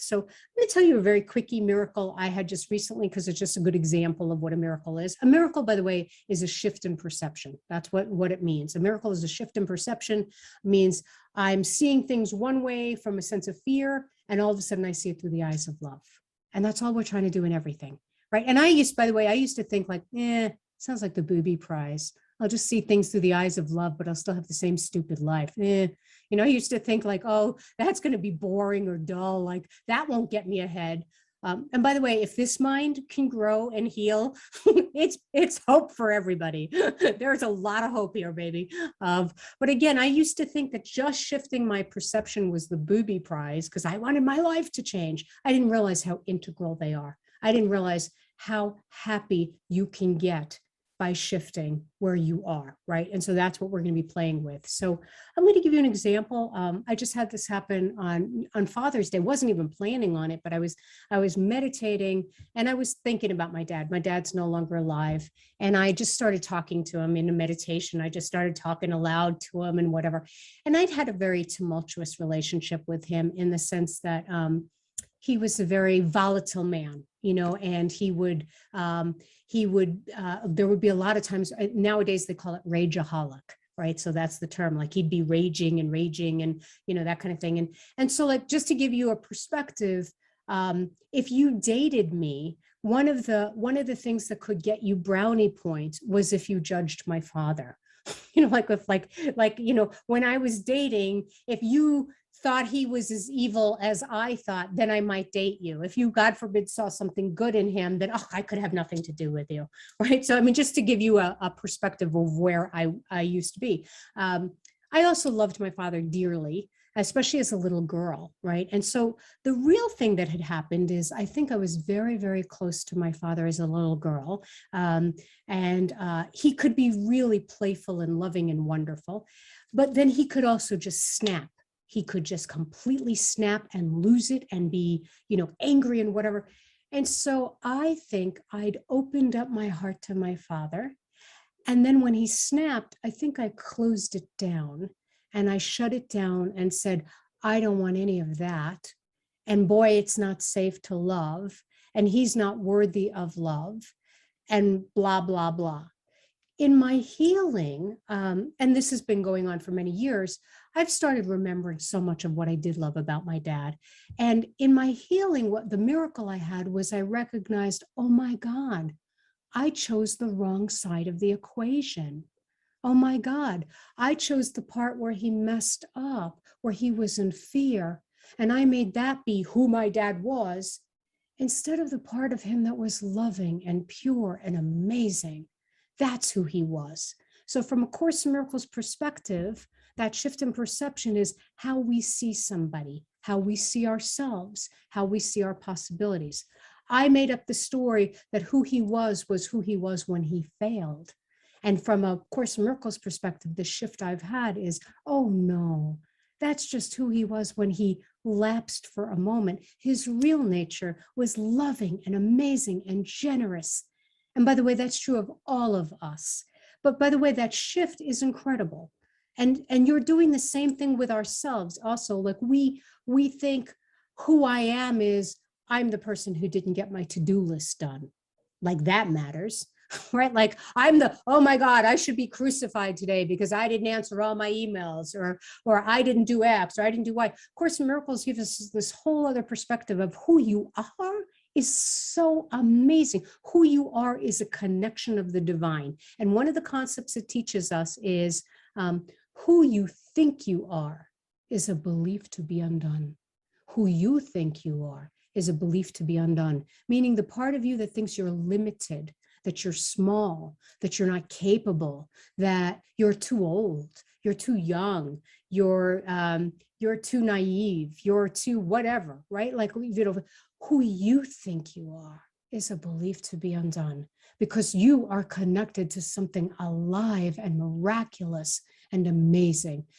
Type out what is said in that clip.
So I'm going to tell you a very quickie miracle I had just recently, because it's just a good example of what a miracle is. A miracle, by the way, is a shift in perception. That's what it means. A miracle is a shift in perception. It means I'm seeing things one way from a sense of fear, and all of a sudden I see it through the eyes of love. And that's all we're trying to do in everything, right? And by the way, I used to think like, sounds like the booby prize. I'll just see things through the eyes of love, but I'll still have the same stupid life. I used to think like, oh, that's going to be boring or dull. Like that won't get me ahead. And by the way, if this mind can grow and heal, it's hope for everybody. There's a lot of hope here, baby. But again, I used to think that just shifting my perception was the booby prize because I wanted my life to change. I didn't realize how integral they are. I didn't realize how happy you can get by shifting where you are, right? And so that's what we're going to be playing with. So I'm going to give you an example. I just had this happen on Father's Day. Wasn't even planning on it, but I was meditating and I was thinking about my dad. My dad's no longer alive, and I just started talking to him in a meditation. I just started talking aloud to him and whatever. And I'd had a very tumultuous relationship with him in the sense that he was a very volatile man, and there would be a lot of times, nowadays they call it rageaholic, right? So that's the term, like he'd be raging and that kind of thing. And so like, just to give you a perspective, if you dated me, one of the things that could get you brownie points was if you judged my father. When I was dating, if you thought he was as evil as I thought, then I might date you. If you, God forbid, saw something good in him, then I could have nothing to do with you, right? So, I mean, just to give you a perspective of where I used to be. I also loved my father dearly, especially as a little girl, right? And so the real thing that had happened is I think I was very, very close to my father as a little girl. And he could be really playful and loving and wonderful, but then he could also just snap. He could just completely snap and lose it and be, angry and whatever. And so I think I'd opened up my heart to my father. And then when he snapped, I think I closed it down and I shut it down and said, I don't want any of that. And boy, it's not safe to love. And he's not worthy of love. And blah, blah, blah. In my healing, and this has been going on for many years, I've started remembering so much of what I did love about my dad. And in my healing, the miracle I had was I recognized, oh my God, I chose the wrong side of the equation. Oh my God, I chose the part where he messed up, where he was in fear. And I made that be who my dad was, instead of the part of him that was loving and pure and amazing. That's who he was. So from a Course in Miracles perspective, that shift in perception is how we see somebody, how we see ourselves, how we see our possibilities. I made up the story that who he was who he was when he failed. And from a Course in Miracles perspective, the shift I've had is, oh no, that's just who he was when he lapsed for a moment. His real nature was loving and amazing and generous. And by the way, that's true of all of us. But by the way, that shift is incredible. And you're doing the same thing with ourselves also. Like we think who I am is I'm the person who didn't get my to-do list done. Like that matters, right? Like oh my God, I should be crucified today because I didn't answer all my emails or I didn't do X or I didn't do Y. Of course, Miracles gives us this whole other perspective of who you are is so amazing. Who you are is a connection of the divine. And one of the concepts it teaches us is who you think you are is a belief to be undone. Who you think you are is a belief to be undone, meaning the part of you that thinks you're limited, that you're small, that you're not capable, that you're too old, you're too young, you're too naive, you're too whatever, right? Like, who you think you are is a belief to be undone because you are connected to something alive and miraculous and amazing.